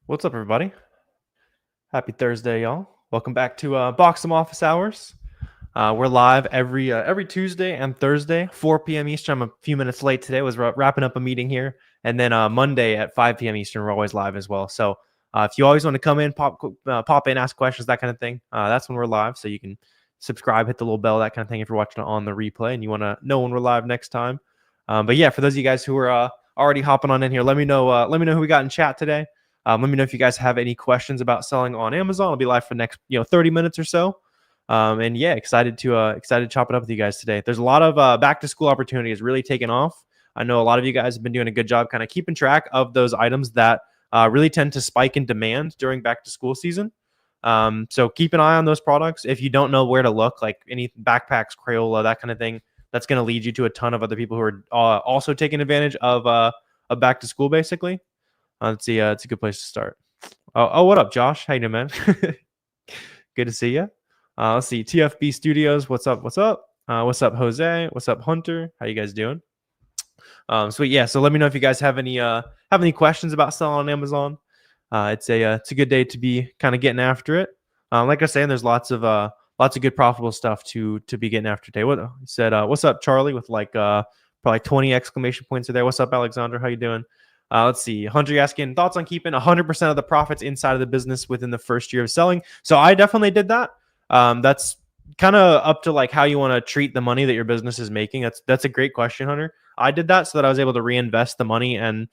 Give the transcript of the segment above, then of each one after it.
What's up, everybody? Happy Thursday, y'all. Welcome back to BOXEM Office Hours. We're live every Tuesday and Thursday, 4 p.m. Eastern. I'm a few minutes late today. Was wrapping up a meeting here, and then Monday at 5 p.m. Eastern, we're always live as well. So if you always want to come in, pop in, ask questions, that kind of thing, that's when we're live. So you can subscribe, hit the little bell, that kind of thing, if you're watching it on the replay and you want to know when we're live next time. But yeah, for those of you guys who are already hopping on in here, let me know. Let me know who we got in chat today. Let me know if you guys have any questions about selling on Amazon. I'll be live for the next 30 minutes or so. And yeah, excited to chop it up with you guys today. There's a lot of back to school opportunities really taking off. I know a lot of you guys have been doing a good job kind of keeping track of those items that really tend to spike in demand during back to school season. So keep an eye on those products. If you don't know where to look, like any backpacks, Crayola, that kind of thing, that's going to lead you to a ton of other people who are also taking advantage of back to school, basically. Let's see. It's a good place to start. Oh, what up, Josh? How you doing, man? Good to see you. Let's see. TFB Studios. What's up? What's up? What's up, Jose? What's up, Hunter? How you guys doing? Sweet. Yeah. So let me know if you guys have any questions about selling on Amazon. It's a good day to be kind of getting after it. Like I was saying, there's lots of good profitable stuff to be getting after today. What he said? What's up, Charlie? With probably 20 exclamation points are there. What's up, Alexander? How you doing? Let's see. Hunter asking thoughts on keeping 100% of the profits inside of the business within the first year of selling. So I definitely did that. That's kind of up to like how you want to treat the money that your business is making. That's a great question, Hunter. I did that so that I was able to reinvest the money and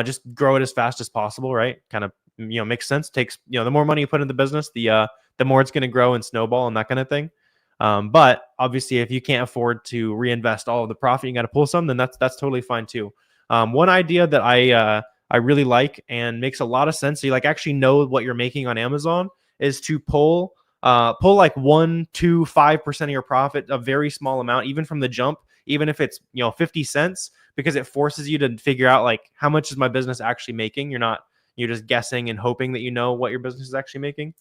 just grow it as fast as possible. Right? Kind of makes sense. Takes the more money you put in the business, the more it's going to grow and snowball and that kind of thing. But obviously, if you can't afford to reinvest all of the profit, you got to pull some. Then that's totally fine too. One idea that I really like and makes a lot of sense, so you like actually know what you're making on Amazon, is to pull like 1, 2, 5% of your profit, a very small amount, even from the jump, even if it's 50 cents, because it forces you to figure out like how much is my business actually making. You're just guessing and hoping that you know what your business is actually making.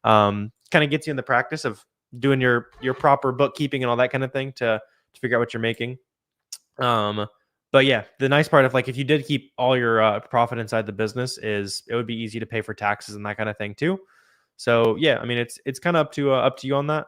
Kind of gets you in the practice of doing your proper bookkeeping and all that kind of thing to figure out what you're making. But yeah, the nice part of like if you did keep all your profit inside the business is it would be easy to pay for taxes and that kind of thing too. So yeah, I mean it's kind of up to you on that.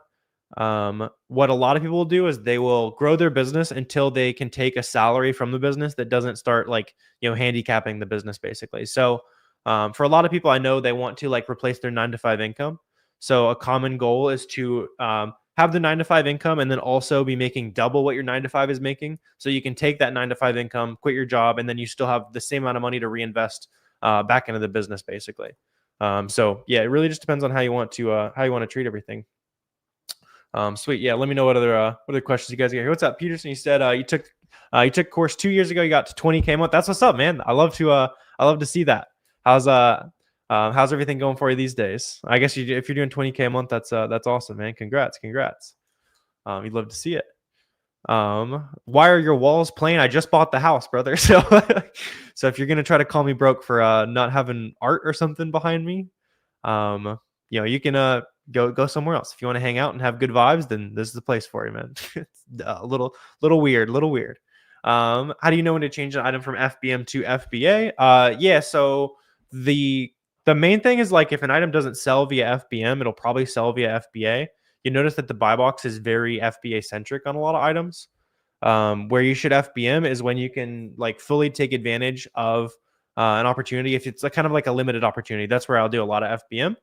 What a lot of people will do is they will grow their business until they can take a salary from the business that doesn't start like handicapping the business basically. So for a lot of people, I know they want to like replace their 9-to-5 income. So a common goal is to have the 9-to-5 income and then also be making double what your 9-to-5 is making. So you can take that 9-to-5 income, quit your job, and then you still have the same amount of money to reinvest back into the business, basically. So yeah, it really just depends on how you want to treat everything. Sweet. Yeah, let me know what other questions you guys get here. What's up, Peterson? You said you took a course 2 years ago. You got to 20K a month. That's what's up, man. I love to see that. How's everything going for you these days? I guess if you're doing 20K a month, that's awesome, man. Congrats. You'd love to see it. Why are your walls plain? I just bought the house, brother. So, so if you're gonna try to call me broke for not having art or something behind me, you can go somewhere else. If you want to hang out and have good vibes, then this is the place for you, man. It's a little weird. How do you know when to change an item from FBM to FBA? Yeah, so the main thing is like if an item doesn't sell via FBM, it'll probably sell via FBA. You notice that the buy box is very FBA centric on a lot of items. Where you should FBM is when you can like fully take advantage of an opportunity. If it's kind of like a limited opportunity, that's where I'll do a lot of FBM.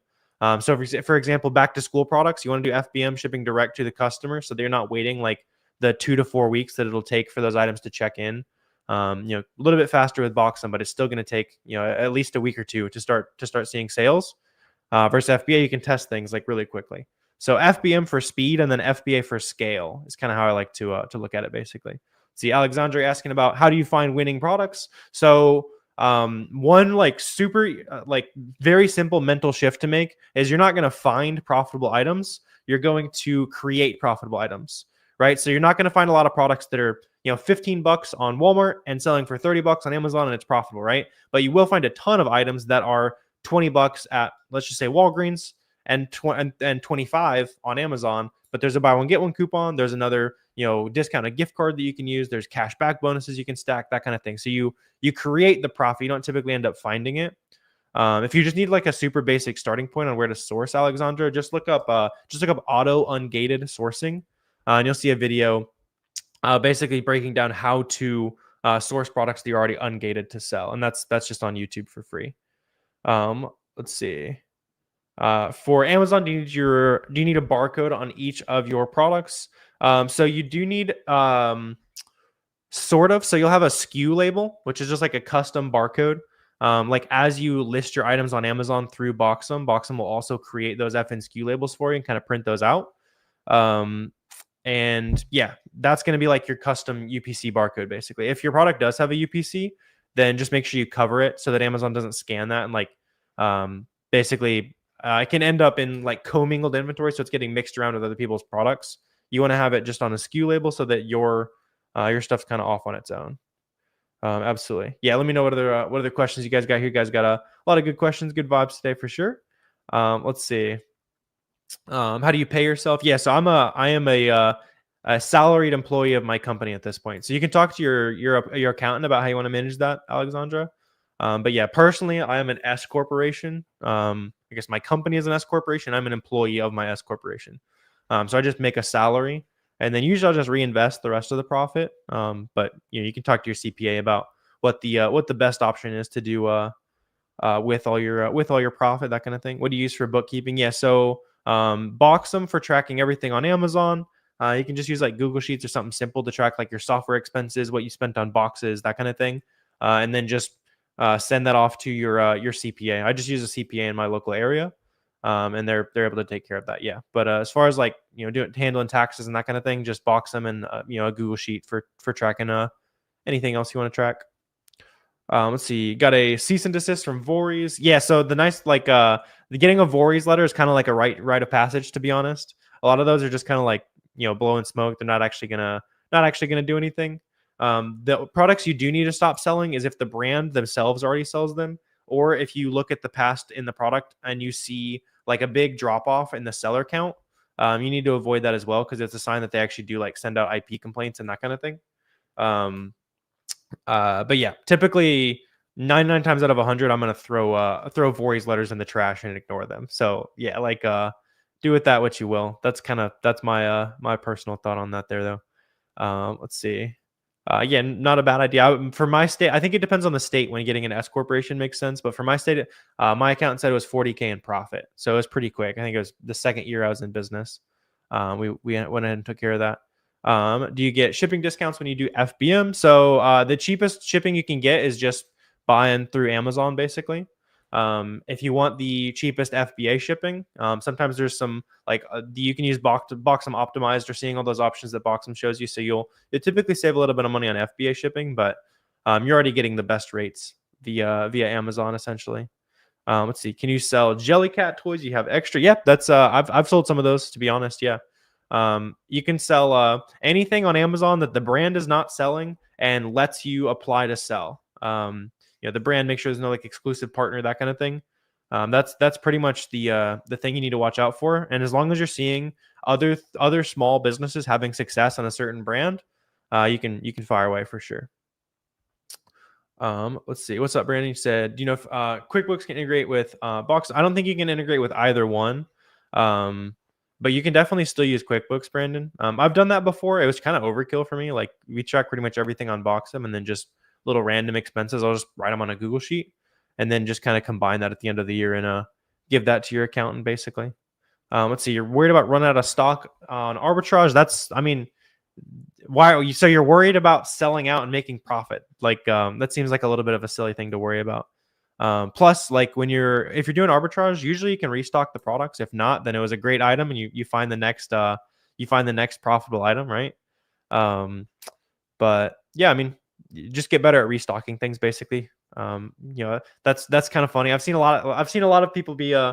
So for example, back to school products, you want to do FBM, shipping direct to the customer, so they're not waiting like the 2 to 4 weeks that it'll take for those items to check in. A little bit faster with BOXEM, but it's still going to take at least a week or two to start seeing sales. Versus FBA, you can test things like really quickly. So FBM for speed and then FBA for scale is kind of how I like to look at it basically. See, Alexandre asking about how do you find winning products? So one like super like very simple mental shift to make is you're not going to find profitable items. You're going to create profitable items, right? So you're not going to find a lot of products that are $15 on Walmart and selling for $30 on Amazon and it's profitable, right? But you will find a ton of items that are $20 at, let's just say, Walgreens and 25 on Amazon, but there's a buy one get one coupon. There's another discounted gift card that you can use. There's cash back bonuses you can stack, that kind of thing. So you create the profit. You don't typically end up finding it. If you just need like a super basic starting point on where to source, Alexandra, just look up auto ungated sourcing, and you'll see a video basically breaking down how to source products that you're already ungated to sell, and that's just on YouTube for free. Let's see. For Amazon, do you need a barcode on each of your products? So you do need sort of. So you'll have a SKU label, which is just like a custom barcode. Like as you list your items on Amazon through BOXEM, BOXEM will also create those FN SKU labels for you and kind of print those out. And yeah, that's going to be like your custom UPC barcode, basically. If your product does have a UPC, then just make sure you cover it so that Amazon doesn't scan that and like basically it can end up in like commingled inventory, so it's getting mixed around with other people's products. You want to have it just on a SKU label so that your stuff's kind of off on its own. Absolutely. Yeah, let me know what other questions you guys got here. You guys got a lot of good questions, good vibes today for sure. Let's see. How do you pay yourself? Yeah, so I am a salaried employee of my company at this point. So you can talk to your accountant about how you want to manage that, Alexandra. But yeah, personally, I am an S corporation. I guess my company is an S corporation. I'm an employee of my S corporation. So I just make a salary, and then usually I'll just reinvest the rest of the profit. But you can talk to your CPA about what the best option is to do with all your profit, that kind of thing. What do you use for bookkeeping? Yeah, so BOXEM for tracking everything on Amazon. You can just use like Google Sheets or something simple to track like your software expenses, what you spent on boxes, that kind of thing, and then just send that off to your CPA. I just use a CPA in my local area, and they're able to take care of that. Yeah, but as far as like handling taxes and that kind of thing, just BOXEM and a Google Sheet for tracking anything else you want to track. Let's see. Got a cease and desist from Voorhees. Yeah, so the nice like the getting a Voorhees letter is kind of like a rite of passage, to be honest. A lot of those are just kind of like blowing smoke. They're not actually gonna do anything. The products you do need to stop selling is if the brand themselves already sells them, or if you look at the past in the product and you see like a big drop off in the seller count. You need to avoid that as well because it's a sign that they actually do like send out IP complaints and that kind of thing. But yeah, typically 99 times out of 100, I'm gonna throw Voorhees letters in the trash and ignore them. So yeah, like do with that what you will. That's my my personal thought on that there though. Let's see. Yeah, not a bad idea. For my state, I think it depends on the state when getting an S corporation makes sense. But for my state, my accountant said it was 40K in profit, so it was pretty quick. I think it was the second year I was in business. We went ahead and took care of that. Do you get shipping discounts when you do FBM? So the cheapest shipping you can get is just buying through Amazon, basically. If you want the cheapest FBA shipping, sometimes there's some like you can use BOXEM optimized or seeing all those options that BOXEM shows you. So you'll typically save a little bit of money on FBA shipping, but you're already getting the best rates via Amazon essentially. Let's see. Can you sell Jellycat toys? You have extra? Yep, that's I've sold some of those, to be honest. Yeah. You can sell anything on Amazon that the brand is not selling and lets you apply to sell. The brand, make sure there's no like exclusive partner, that kind of thing. That's pretty much the thing you need to watch out for. And as long as you're seeing other small businesses having success on a certain brand, you can fire away for sure. Let's see. What's up, Brandon? You said, if QuickBooks can integrate with Box? I don't think you can integrate with either one. But you can definitely still use QuickBooks, Brandon. I've done that before. It was kind of overkill for me. Like we track pretty much everything on BOXEM and then just little random expenses. I'll just write them on a Google Sheet and then just kind of combine that at the end of the year and give that to your accountant, basically. Let's see. You're worried about running out of stock on arbitrage. Why are you? So you're worried about selling out and making profit. Like that seems like a little bit of a silly thing to worry about. Plus, like if you're doing arbitrage, usually you can restock the products. If not, then it was a great item and you find the next profitable item, right? But yeah, you just get better at restocking things, basically. That's kind of funny. I've seen a lot of people be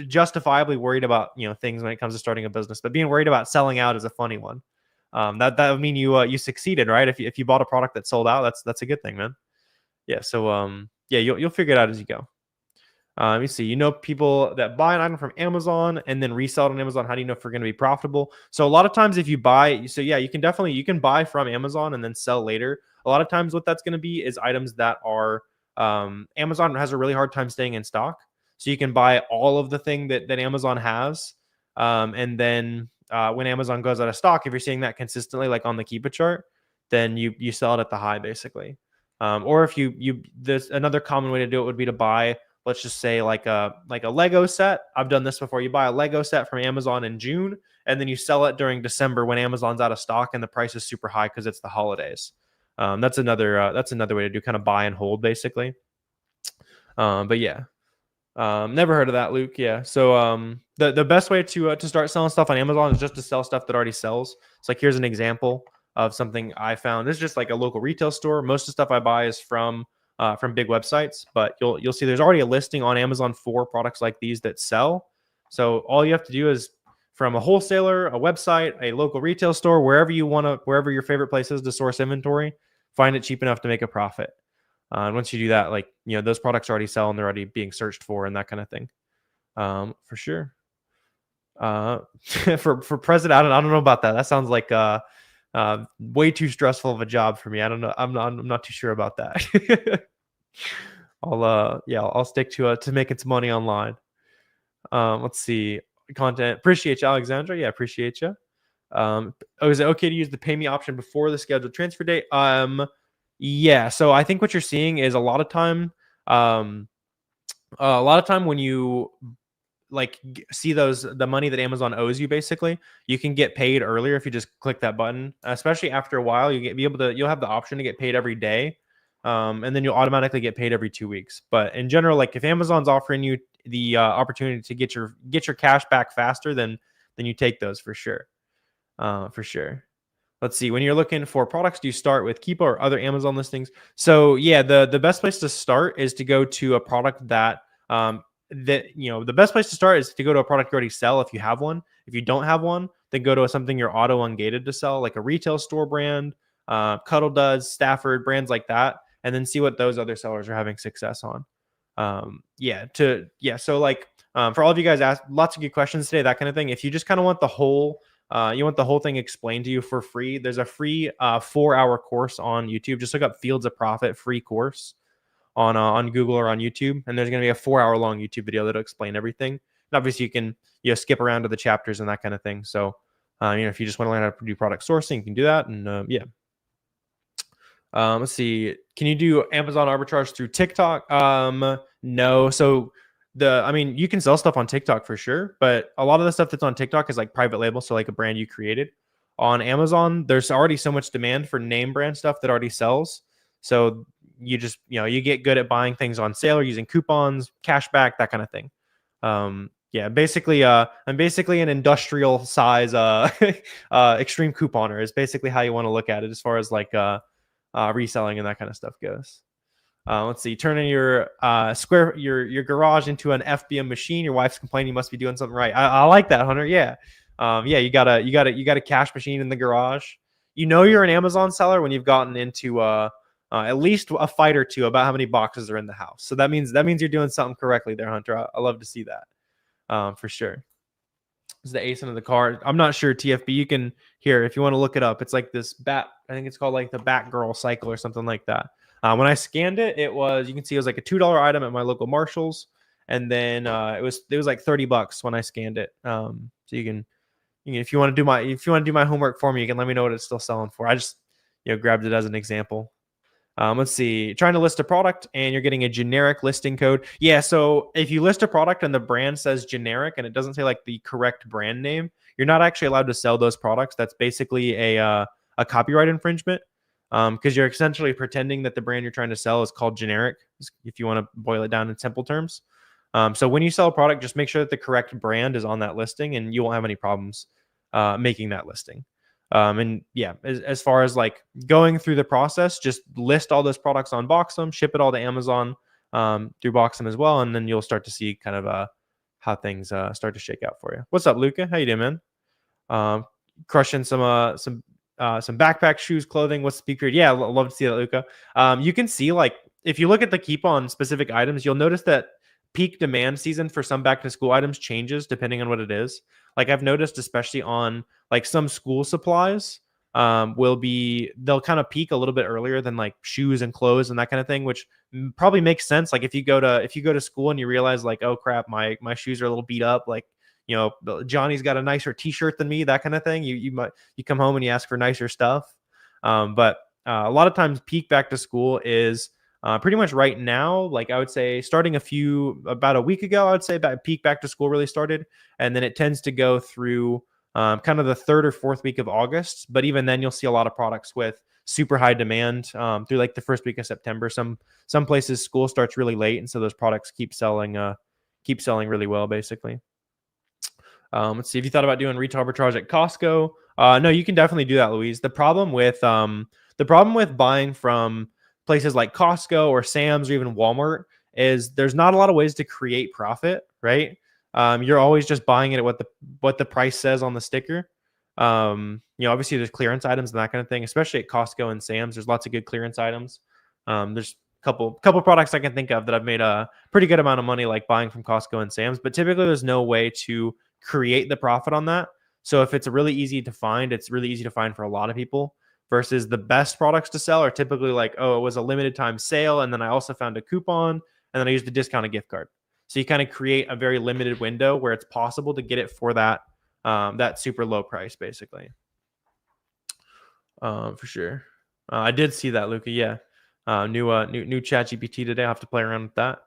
justifiably worried about things when it comes to starting a business, but being worried about selling out is a funny one. That would mean you succeeded, right? If you bought a product that sold out, that's a good thing, man. Yeah. So yeah, you'll figure it out as you go. Let me see. People that buy an item from Amazon and then resell it on Amazon. How do you know if we're going to be profitable? So a lot of times if you buy, so yeah, you can buy from Amazon and then sell later. A lot of times what that's going to be is items that are Amazon has a really hard time staying in stock. So you can buy all of the thing that Amazon has. And then when Amazon goes out of stock, if you're seeing that consistently, like on the Keep It chart, then you sell it at the high basically. Or if there's another common way to do it would be to buy, let's just say like a Lego set. I've done this before. You buy a Lego set from Amazon in June, and then you sell it during December when Amazon's out of stock and the price is super high because it's the holidays. That's another way to do, kind of buy and hold basically. But yeah, never heard of that, Luke. Yeah. So the best way to start selling stuff on Amazon is just to sell stuff that already sells. It's like, here's an example of something I found. This is just like a local retail store. Most of the stuff I buy is from big websites, but you'll see there's already a listing on Amazon for products like these that sell. So all you have to do is, from a wholesaler, a website, a local retail store, wherever your favorite place is to source inventory, find it cheap enough to make a profit. And once you do that, like, those products already sell and they're already being searched for and that kind of thing. For sure. For president, I don't know about that. That sounds like way too stressful of a job for me. I don't know. I'm not too sure about that. I'll stick to making some money online. Let's see. Content. Appreciate you, Alexandra. Yeah, appreciate you. Is it okay to use the pay me option before the scheduled transfer date? Yeah. So I think what you're seeing is a lot of time when you see the money that Amazon owes you, basically, you can get paid earlier if you just click that button. Especially after a while, you'll have the option to get paid every day, and then you'll automatically get paid every 2 weeks. But in general, like, if Amazon's offering you the opportunity to get your cash back faster, then you take those for sure. For sure. Let's see. When you're looking for products, do you start with Keepa or other Amazon listings? So yeah, the best place to start is to go to a product that the best place to start is to go to a product you already sell if you have one. If you don't have one, then go to something you're auto ungated to sell, like a retail store brand, Cuddle Does, Stafford, brands like that, and then see what those other sellers are having success on. So like, for all of you guys asked lots of good questions today, that kind of thing. If you just kind of want the whole thing explained to you for free, there's a free 4-hour course on YouTube. Just look up Fields of Profit free course on Google or on YouTube, and there's going to be a 4-hour long YouTube video that'll explain everything. And obviously you can skip around to the chapters and that kind of thing. So if you just want to learn how to do product sourcing, you can do that. And let's see. Can you do Amazon arbitrage through TikTok? No. So you can sell stuff on TikTok for sure, but a lot of the stuff that's on TikTok is like private label. So like a brand you created. On Amazon, there's already so much demand for name brand stuff that already sells. So you just, you get good at buying things on sale or using coupons, cashback, that kind of thing. Basically, I'm basically an industrial size extreme couponer is basically how you want to look at it as far as like reselling and that kind of stuff goes. Let's see. Turning your garage into an FBA machine. Your wife's complaining you must be doing something right. I like that, Hunter. Yeah. You got a cash machine in the garage. You're an Amazon seller when you've gotten into at least a fight or two about how many boxes are in the house. So that means you're doing something correctly there, Hunter. I love to see that. For sure. It's the ace under the card. I'm not sure, TFB. You can here if you want to look it up. It's like this bat. I think it's called like the Batgirl cycle or something like that. When I scanned it, you can see it was like a $2 item at my local Marshalls, and then it was like $30 when I scanned it. So you can if you want to do my homework for me, you can let me know what it's still selling for. I just grabbed it as an example. Let's see. Trying to list a product and you're getting a generic listing code. Yeah, so if you list a product and the brand says generic and it doesn't say like the correct brand name, you're not actually allowed to sell those products. That's basically a copyright infringement, because you're essentially pretending that the brand you're trying to sell is called generic, if you want to boil it down in simple terms. So when you sell a product, just make sure that the correct brand is on that listing and you won't have any problems making that listing. As far as like going through the process, just list all those products on BOXEM, ship it all to Amazon through BOXEM as well, and then you'll start to see kind of how things start to shake out for you. What's up, Luca? How you doing, man? Crushing some backpack, shoes, clothing. What's the peak period? Yeah, love to see that, Luca. You can see, like, if you look at the keep on specific items, you'll notice that peak demand season for some back to school items changes depending on what it is. Like I've noticed, especially on like some school supplies, they'll kind of peak a little bit earlier than like shoes and clothes and that kind of thing, which probably makes sense. Like if you go to school and you realize like, oh crap, my shoes are a little beat up, like, you know, Johnny's got a nicer t-shirt than me, that kind of thing. You come home and you ask for nicer stuff. But a lot of times peak back to school is pretty much right now. Like I would say starting about a week ago, I would say that peak back to school really started. And then it tends to go through kind of the 3rd or 4th week of August. But even then you'll see a lot of products with super high demand through like the 1st week of September. Some places school starts really late. And so those products keep selling really well, basically. Let's see if you thought about doing retail arbitrage at Costco. No, you can definitely do that, Louise. The problem with buying from places like Costco or Sam's or even Walmart is there's not a lot of ways to create profit, right? You're always just buying it at what the price says on the sticker. You know, obviously there's clearance items and that kind of thing, especially at Costco and Sam's. There's lots of good clearance items. There's couple products I can think of that I've made a pretty good amount of money like buying from Costco and Sam's, but typically there's no way to create the profit on that. So if it's really easy to find, it's really easy to find for a lot of people, versus the best products to sell are typically like, oh, it was a limited time sale, and then I also found a coupon, and then I used a discounted gift card. So you kind of create a very limited window where it's possible to get it for that super low price, basically. For sure. I did see that, Luca. Yeah. New ChatGPT today. I have to play around with that.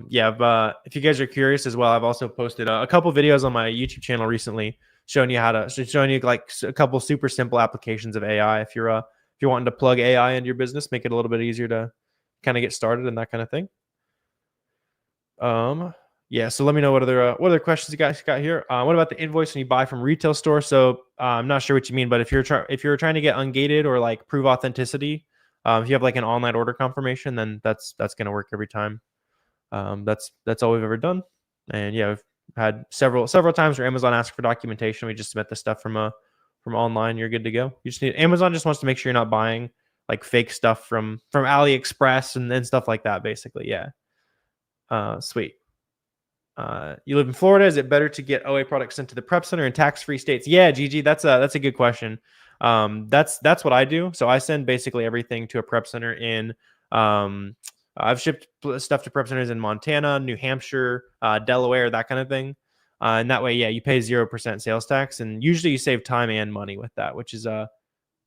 Yeah, if you guys are curious as well, I've also posted a couple videos on my YouTube channel recently showing you like a couple super simple applications of AI. If you're wanting to plug AI into your business, make it a little bit easier to kind of get started and that kind of thing. Yeah, so let me know what other questions you guys got here. What about the invoice when you buy from retail store? So I'm not sure what you mean, but if you're trying to get ungated or like prove authenticity, if you have like an online order confirmation, then that's going to work every time. That's all we've ever done. And yeah, we've had several times where Amazon asks for documentation. We just submit the stuff from online. You're good to go. You just need Amazon just wants to make sure you're not buying like fake stuff from AliExpress and stuff like that, basically. Yeah. Sweet. You live in Florida. Is it better to get OA products sent to the prep center in tax-free states? Yeah, Gigi, that's a good question. That's what I do. So I send basically everything to a prep center in I've shipped stuff to prep centers in Montana, New Hampshire, Delaware, that kind of thing. And that way, yeah, you pay 0% sales tax, and usually you save time and money with that, which is a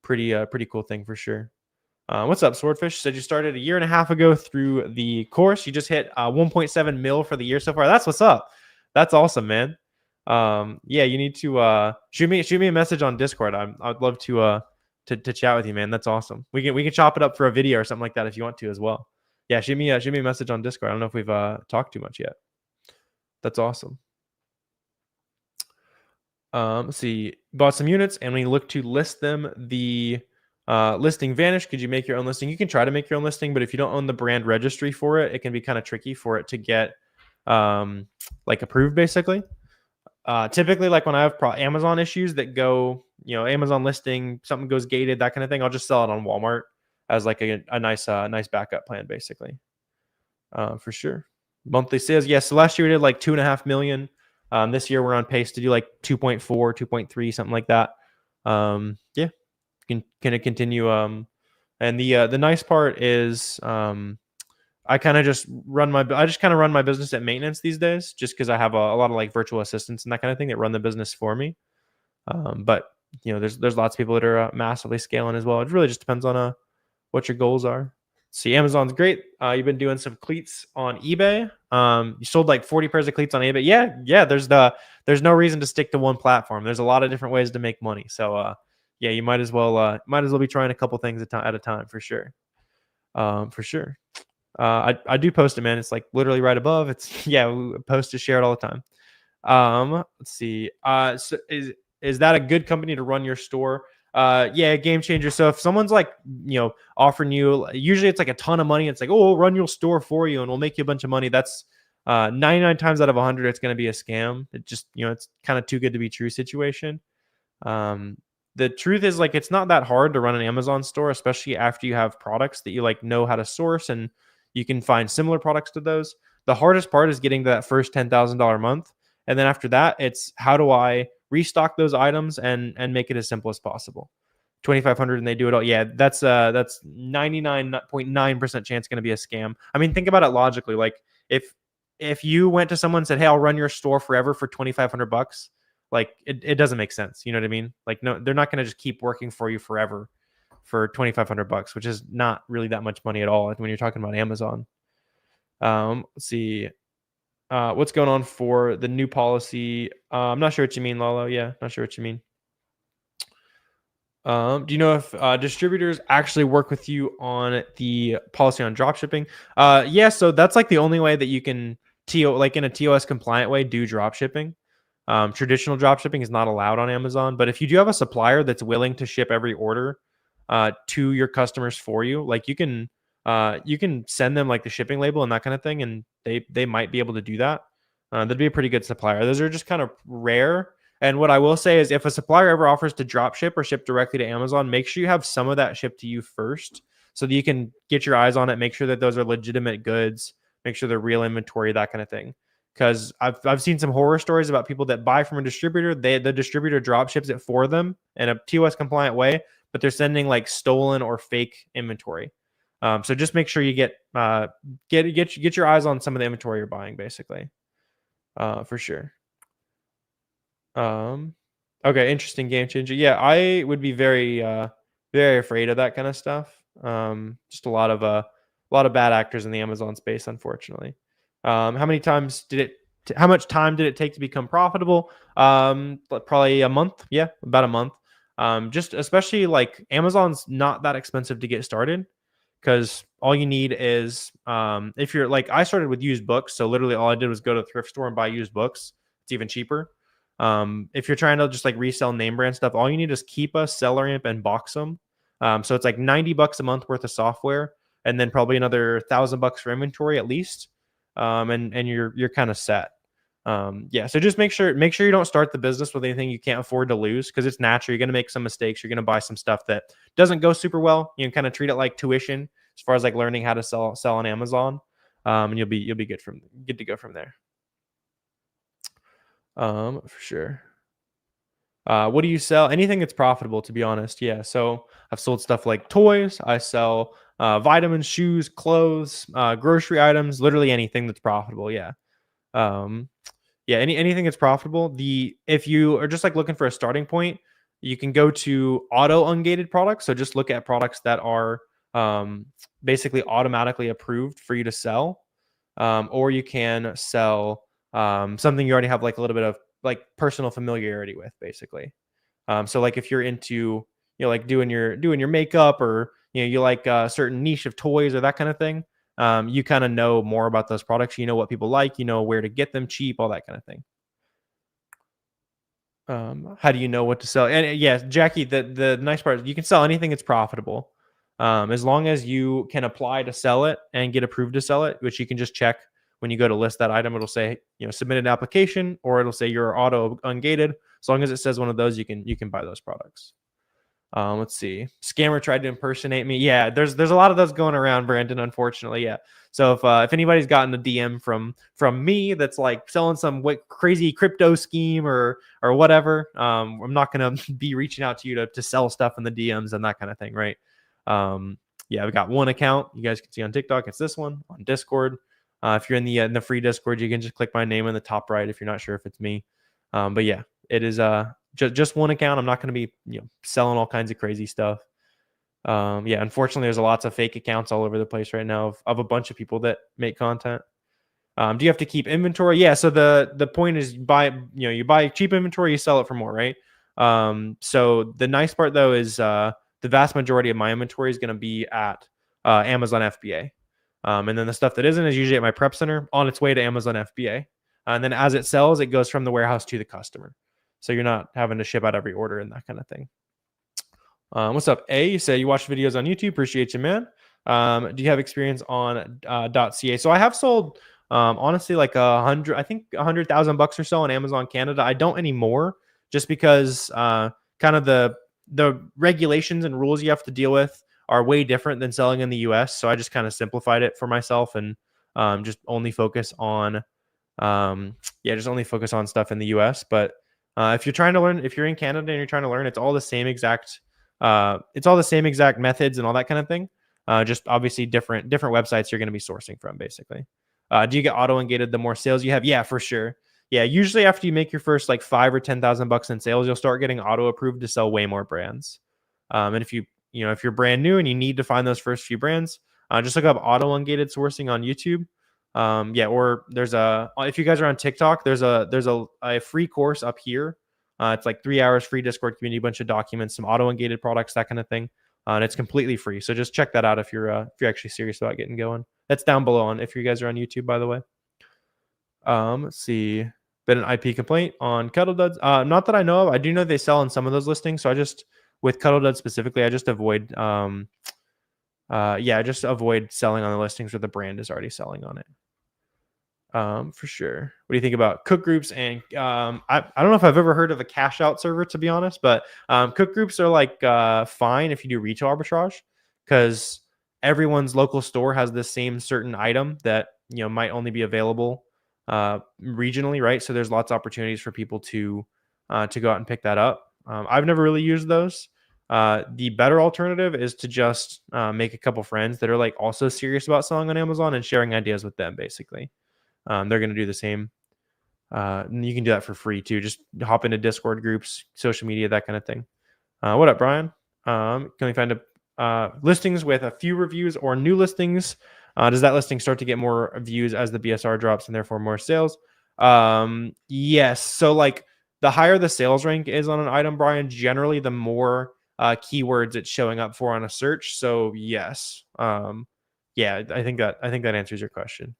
pretty cool thing for sure. What's up, Swordfish? Said you started a year and a half ago through the course. You just hit 1.7 mil for the year so far. That's what's up. That's awesome, man. Yeah, you need to shoot me a message on Discord. I'd love to chat with you, man. That's awesome. We can chop it up for a video or something like that if you want to as well. Yeah, shoot me a message on Discord. I don't know if we've talked too much yet. That's awesome. Let's see. Bought some units, and when you look to list them, the listing vanished. Could you make your own listing? You can try to make your own listing, but if you don't own the brand registry for it, it can be kind of tricky for it to get like approved, basically. Typically, like when I have Amazon issues that go, Amazon listing, something goes gated, that kind of thing, I'll just sell it on Walmart as like a nice backup plan, basically. For sure. Monthly sales. Yeah. So last year we did like 2.5 million. This year we're on pace to do like 2.4, 2.3, something like that. Yeah. Can continue. And the nice part is, I kind of just run my business at maintenance these days, just because I have a lot of like virtual assistants and that kind of thing that run the business for me. But there's lots of people that are massively scaling as well. It really just depends on what your goals are. See, Amazon's great. You've been doing some cleats on eBay. You sold like 40 pairs of cleats on eBay. Yeah. There's no reason to stick to one platform. There's a lot of different ways to make money. So yeah, you might as well be trying a couple things at a time, for sure. For sure. I do post it, man. It's like literally right above. It's we post to share it all the time. Let's see. So is that a good company to run your store? Yeah, Game Changer. So if someone's like, offering you, usually it's like a ton of money. It's like, oh, we'll run your store for you and we'll make you a bunch of money. That's 99 times out of 100, it's going to be a scam. It just, it's kind of too good to be true situation. The truth is, like, it's not that hard to run an Amazon store, especially after you have products that you like know how to source and you can find similar products to those. The hardest part is getting to that first $10,000 month. And then after that, it's how do I restock those items and make it as simple as possible. 2,500 and they do it all. Yeah, that's 99.9% chance going to be a scam. I mean, think about it logically. Like if you went to someone and said, "Hey, I'll run your store forever for 2,500 bucks," like it doesn't make sense. You know what I mean? Like no, they're not going to just keep working for you forever for 2,500 bucks, which is not really that much money at all when you're talking about Amazon. Let's see. What's going on for the new policy? I'm not sure what you mean, Lalo. Yeah, not sure what you mean. Do you know if distributors actually work with you on the policy on drop shipping? Yeah, so that's like the only way that you can like in a TOS compliant way do drop shipping. Traditional drop shipping is not allowed on Amazon, but if you do have a supplier that's willing to ship every order to your customers for you, like you can send them like the shipping label and that kind of thing, and they might be able to do that. That'd be a pretty good supplier. Those are just kind of rare. And what I will say is if a supplier ever offers to drop ship or ship directly to Amazon, make sure you have some of that shipped to you first so that you can get your eyes on it, make sure that those are legitimate goods, make sure they're real inventory, that kind of thing. Because I've seen some horror stories about people that buy from a distributor. The distributor drop ships it for them in a TOS compliant way, but they're sending like stolen or fake inventory. So just make sure you get your eyes on some of the inventory you're buying, basically, for sure. Okay, interesting game changer. Yeah, I would be very very afraid of that kind of stuff. Just a lot of bad actors in the Amazon space, unfortunately. How much time did it take to become profitable? Probably a month. Yeah, about a month. Just especially like Amazon's not that expensive to get started because all you need is if you're like I started with used books, so literally all I did was go to the thrift store and buy used books. It's even cheaper. If you're trying to just like resell name brand stuff, all you need is Keepa, SellerAmp, and BOXEM. So it's like $90 a month worth of software, and then probably another $1,000 for inventory at least. And you're kind of set. Yeah. So just make sure you don't start the business with anything you can't afford to lose, because it's natural. You're going to make some mistakes. You're going to buy some stuff that doesn't go super well. You can kind of treat it like tuition as far as like learning how to sell on Amazon. And you'll be good to go from there. For sure. What do you sell? Anything that's profitable, to be honest. Yeah. So I've sold stuff like toys. I sell vitamins, shoes, clothes, grocery items, literally anything that's profitable. Yeah. Yeah. Anything that's profitable. If you are just like looking for a starting point, you can go to auto ungated products. So just look at products that are basically automatically approved for you to sell. Or you can sell something you already have like a little bit of like personal familiarity with, basically. So like if you're into like doing your makeup, or you like a certain niche of toys or that kind of thing, you kind of know more about those products. You know what people like, where to get them cheap, all that kind of thing. How do you know what to sell? And yes, Jackie, the nice part is you can sell anything that's profitable, as long as you can apply to sell it and get approved to sell it, which you can just check when you go to list that item. It'll say submit an application, or it'll say you're auto ungated. As long as it says one of those, you can buy those products. Let's see. Scammer tried to impersonate me. Yeah, there's a lot of those going around, Brandon, unfortunately. Yeah. So if anybody's gotten a DM from me that's like selling some crazy crypto scheme or whatever, I'm not gonna be reaching out to you to sell stuff in the DMs and that kind of thing, right? Yeah, I've got one account you guys can see on TikTok. It's this one. On Discord. If you're in the free Discord, you can just click my name in the top right if you're not sure if it's me. But yeah, it is just one account. I'm not going to be selling all kinds of crazy stuff. Yeah, unfortunately, there's lots of fake accounts all over the place right now of a bunch of people that make content. Do you have to keep inventory? Yeah. So the point is, you buy cheap inventory, you sell it for more, right? So the nice part though is the vast majority of my inventory is going to be at Amazon FBA. And then the stuff that isn't is usually at my prep center on its way to Amazon FBA. And then as it sells, it goes from the warehouse to the customer. So you're not having to ship out every order and that kind of thing. What's up, A? You say you watch videos on YouTube. Appreciate you, man. Do you have experience on .ca? So I have sold, honestly, like $100,000 or so on Amazon Canada. I don't anymore, just because kind of the regulations and rules you have to deal with are way different than selling in the US. So I just kind of simplified it for myself and just only focus on stuff in the US. But if you're trying to learn, if you're in Canada and you're trying to learn, it's all the same exact It's all the same exact methods and all that kind of thing. Just obviously different websites you're going to be sourcing from, basically. Do you get auto ungated the more sales you have? Yeah, for sure. Yeah, usually after you make your first like 5 or 10,000 bucks in sales, you'll start getting auto approved to sell way more brands. And if if you're brand new and you need to find those first few brands, just look up auto ungated sourcing on YouTube. Yeah, or there's if you guys are on TikTok, there's a free course up here. It's like 3 hours free Discord community, a bunch of documents, some auto ungated products, that kind of thing. And it's completely free. So just check that out if you're actually serious about getting going. That's down below on if you guys are on YouTube, by the way. Let's see. Been an IP complaint on Kettle Duds. Not that I know of. I do know they sell in some of those listings. So I just, with Kettle Duds specifically, I just avoid I just avoid selling on the listings where the brand is already selling on it. For sure. What do you think about cook groups? And I don't know if I've ever heard of a cash out server, to be honest, but cook groups are like fine if you do retail arbitrage, because everyone's local store has the same certain item that might only be available regionally, right? So there's lots of opportunities for people to go out and pick that up. I've never really used those. The better alternative is to just make a couple friends that are like also serious about selling on Amazon and sharing ideas with them, basically. They're going to do the same. You can do that for free too. Just hop into Discord groups, social media, that kind of thing. What up, Brian? Can we find listings with a few reviews or new listings? Does that listing start to get more views as the BSR drops and therefore more sales? Yes. So like the higher the sales rank is on an item, Brian, generally the more keywords it's showing up for on a search. So yes. Yeah, I think that answers your question.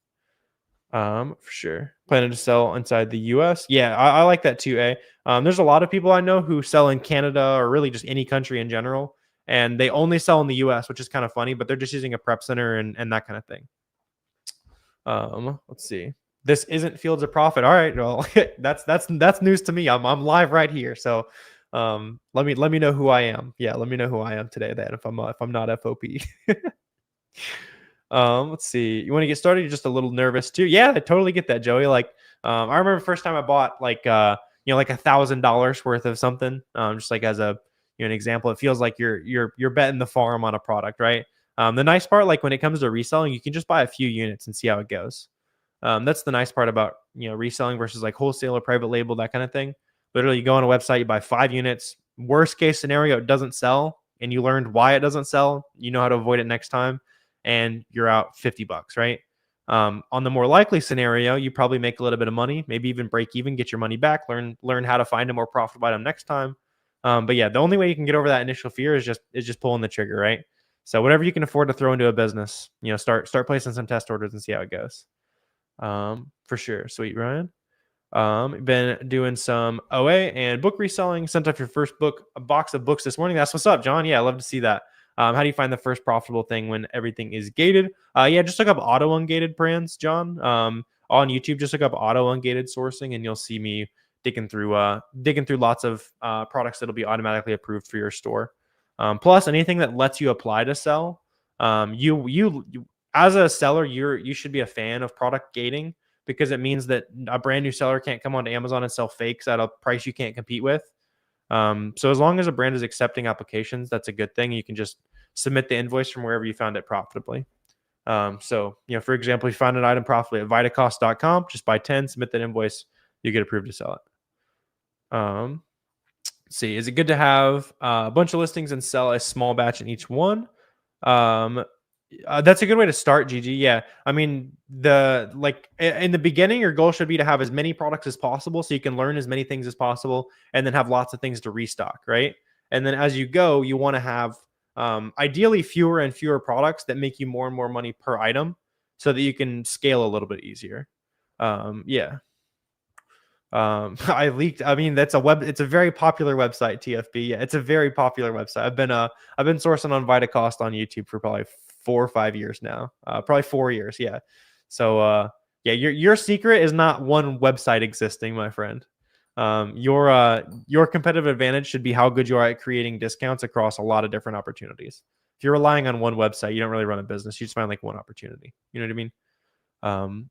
For sure. Planning to sell inside the US. Yeah, I like that too, there's a lot of people I know who sell in Canada or really just any country in general, and they only sell in the US, which is kind of funny, but they're just using a prep center and that kind of thing. Let's see. This isn't Fields of Profit. All right, well, that's news to me. I'm live right here. So let me know who I am. Yeah, let me know who I am today then if I'm not FOP. Let's see. You want to get started? You're just a little nervous too. Yeah, I totally get that, Joey. Like, I remember the first time I bought like like $1,000 worth of something. Just like as an example, it feels like you're betting the farm on a product, right? The nice part, like when it comes to reselling, you can just buy a few units and see how it goes. That's the nice part about reselling versus like wholesale or private label, that kind of thing. Literally, you go on a website, you buy 5 units. Worst case scenario, it doesn't sell, and you learned why it doesn't sell. You know how to avoid it next time, and you're out $50, right? On the more likely scenario, you probably make a little bit of money, maybe even break even, get your money back, learn how to find a more profitable item next time. But yeah, the only way you can get over that initial fear is just pulling the trigger, right? So whatever you can afford to throw into a business, start placing some test orders and see how it goes. For sure. Sweet, Ryan. Been doing some OA and book reselling. Sent off your first book, a box of books this morning. That's what's up, John. Yeah, I love to see that. How do you find the first profitable thing when everything is gated? Yeah, just look up auto ungated brands, John. On YouTube, just look up auto ungated sourcing, and you'll see me digging through lots of products that'll be automatically approved for your store. Plus, anything that lets you apply to sell. You as a seller, you should be a fan of product gating, because it means that a brand new seller can't come onto Amazon and sell fakes at a price you can't compete with. So as long as a brand is accepting applications, that's a good thing. You can just submit the invoice from wherever you found it profitably. So, for example, if you find an item profitably at vitacost.com, just buy 10, submit that invoice, you get approved to sell it. Let's see, is it good to have a bunch of listings and sell a small batch in each one? That's a good way to start, GG. Yeah, I mean, in the beginning, your goal should be to have as many products as possible, so you can learn as many things as possible, and then have lots of things to restock, right? And then as you go, you want to have ideally fewer and fewer products that make you more and more money per item, so that you can scale a little bit easier. Yeah. I leaked. I mean, it's a very popular website, TFB. Yeah, it's a very popular website. I've been sourcing on Vitacost on YouTube for probably 4 or 5 years now. Probably 4 years. Yeah. So yeah, your secret is not one website existing, my friend. Your competitive advantage should be how good you are at creating discounts across a lot of different opportunities. If you're relying on one website, you don't really run a business. You just find like one opportunity. You know what I mean?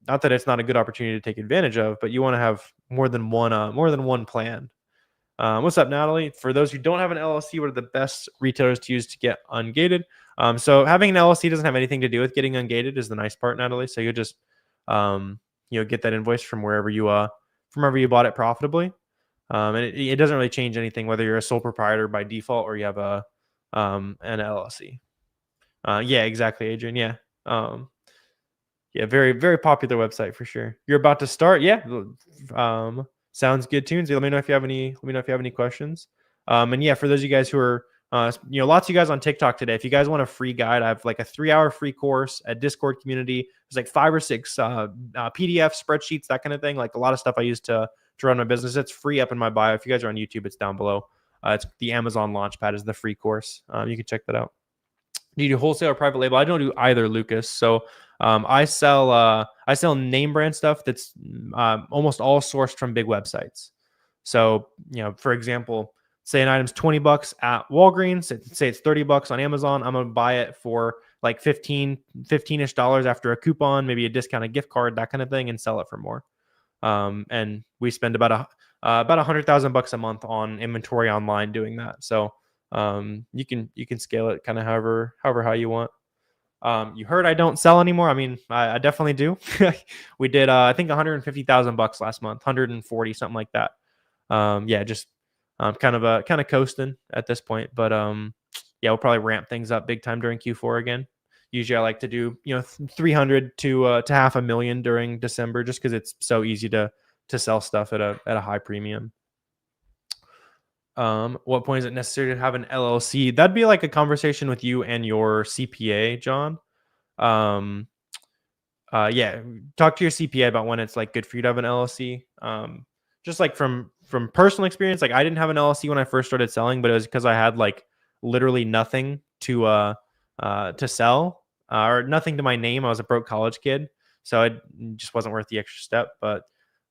Not that it's not a good opportunity to take advantage of, but you want to have more than one plan. What's up, Natalie? For those who don't have an LLC, what are the best retailers to use to get ungated? So having an LLC doesn't have anything to do with getting ungated is the nice part, Natalie. So you just get that invoice from wherever you bought it profitably. And it doesn't really change anything whether you're a sole proprietor by default or you have an LLC. Yeah, exactly, Adrian. Yeah. Yeah, very, very popular website for sure. You're about to start. Yeah. Sounds good, Tunes. Let me know if you have any questions. And yeah, for those of you guys who are lots of you guys on TikTok today, if you guys want a free guide, I have like a 3-hour free course, a Discord community. There's like 5 or 6 PDF spreadsheets, that kind of thing. Like a lot of stuff I use to run my business. It's free up in my bio. If you guys are on YouTube, it's down below. It's the Amazon Launchpad is the free course. You can check that out. Do you do wholesale or private label? I don't do either, Lucas. So I sell name brand stuff that's almost all sourced from big websites. So, for example, say an item's $20 at Walgreens, say it's $30 on Amazon. I'm going to buy it for like $15-ish after a coupon, maybe a discounted gift card, that kind of thing, and sell it for more. And we spend about $100,000 a month on inventory online doing that. So you can scale it kind of however how you want. You heard I don't sell anymore. I mean, I definitely do. We did I think $150,000 last month, 140, something like that. Yeah, just kind of coasting at this point, but yeah, we'll probably ramp things up big time during Q4 again. Usually I like to do 300 to $500,000 during December, just because it's so easy to sell stuff at a high premium. What point is it necessary to have an LLC? That'd be like a conversation with you and your CPA, John. Yeah, talk to your CPA about when it's like good for you to have an LLC. Just like from personal experience, like I didn't have an LLC when I first started selling, but it was because I had like literally nothing to sell or nothing to my name. I was a broke college kid, so it just wasn't worth the extra step. But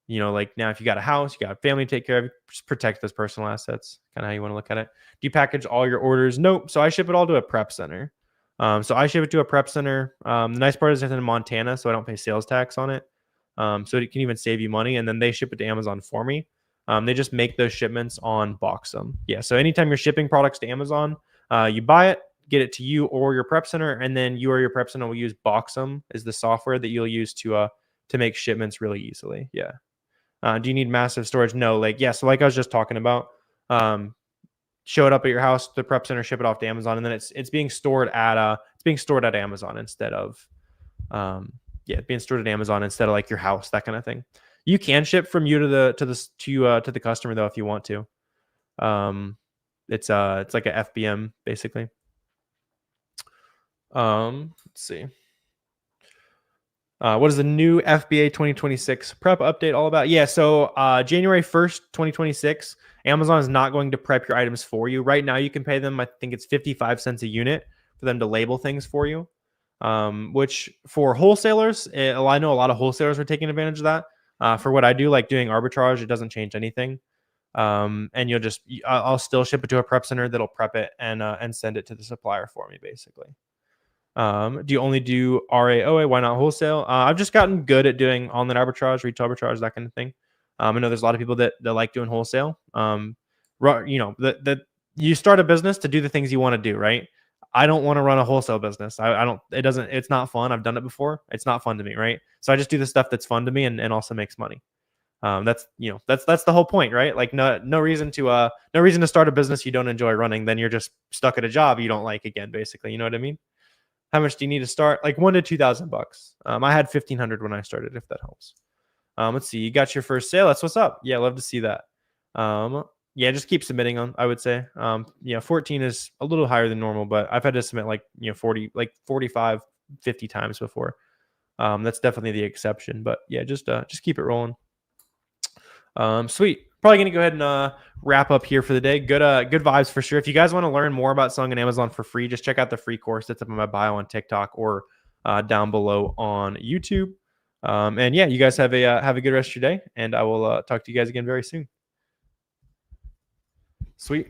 like now if you got a house, you got a family to take care of, just protect those personal assets. Kind of how you want to look at it. Do you package all your orders? Nope. So I ship it all to a prep center. So I ship it to a prep center. The nice part is it's in Montana, so I don't pay sales tax on it. So it can even save you money. And then they ship it to Amazon for me. They just make those shipments on BOXEM. Yeah. So anytime you're shipping products to Amazon, you buy it, get it to you or your prep center, and then you or your prep center will use BOXEM as the software that you'll use to make shipments really easily. Yeah. Do you need massive storage? No. So like I was just talking about, show it up at your house, the prep center, ship it off to Amazon, and then it's being stored at Amazon instead of being stored at Amazon instead of like your house, that kind of thing. You can ship from you to the customer though if you want to. It's like a FBM basically. Let's see. What is the new FBA 2026 prep update all about? Yeah, so January 1st, 2026, Amazon is not going to prep your items for you. Right now, you can pay them, I think it's 55 cents a unit for them to label things for you, which for wholesalers, I know a lot of wholesalers are taking advantage of that. For what I do, like doing arbitrage, it doesn't change anything. And I'll still ship it to a prep center that'll prep it and send it to the supplier for me, basically. Do you only do RAOA? Why not wholesale? I've just gotten good at doing online arbitrage, retail arbitrage, that kind of thing. I know there's a lot of people that like doing wholesale. You start a business to do the things you want to do, right? I don't want to run a wholesale business. It's not fun. I've done it before. It's not fun to me, right? So I just do the stuff that's fun to me and also makes money. That's the whole point, right? Like no reason to start a business you don't enjoy running. Then you're just stuck at a job you don't like again, basically. You know what I mean? How much do you need to start? Like $1,000 to $2,000. I had 1,500 when I started, if that helps. Let's see. You got your first sale. That's what's up. Yeah, love to see that. Yeah, just keep submitting on, I would say. 14 is a little higher than normal, but I've had to submit 45, 50 times before. That's definitely the exception, but yeah, just keep it rolling. Sweet. Probably going to go ahead and wrap up here for the day. Good vibes for sure. If you guys want to learn more about selling on Amazon for free, just check out the free course that's up in my bio on TikTok or down below on YouTube. And yeah, you guys have a good rest of your day, and I will talk to you guys again very soon. Sweet.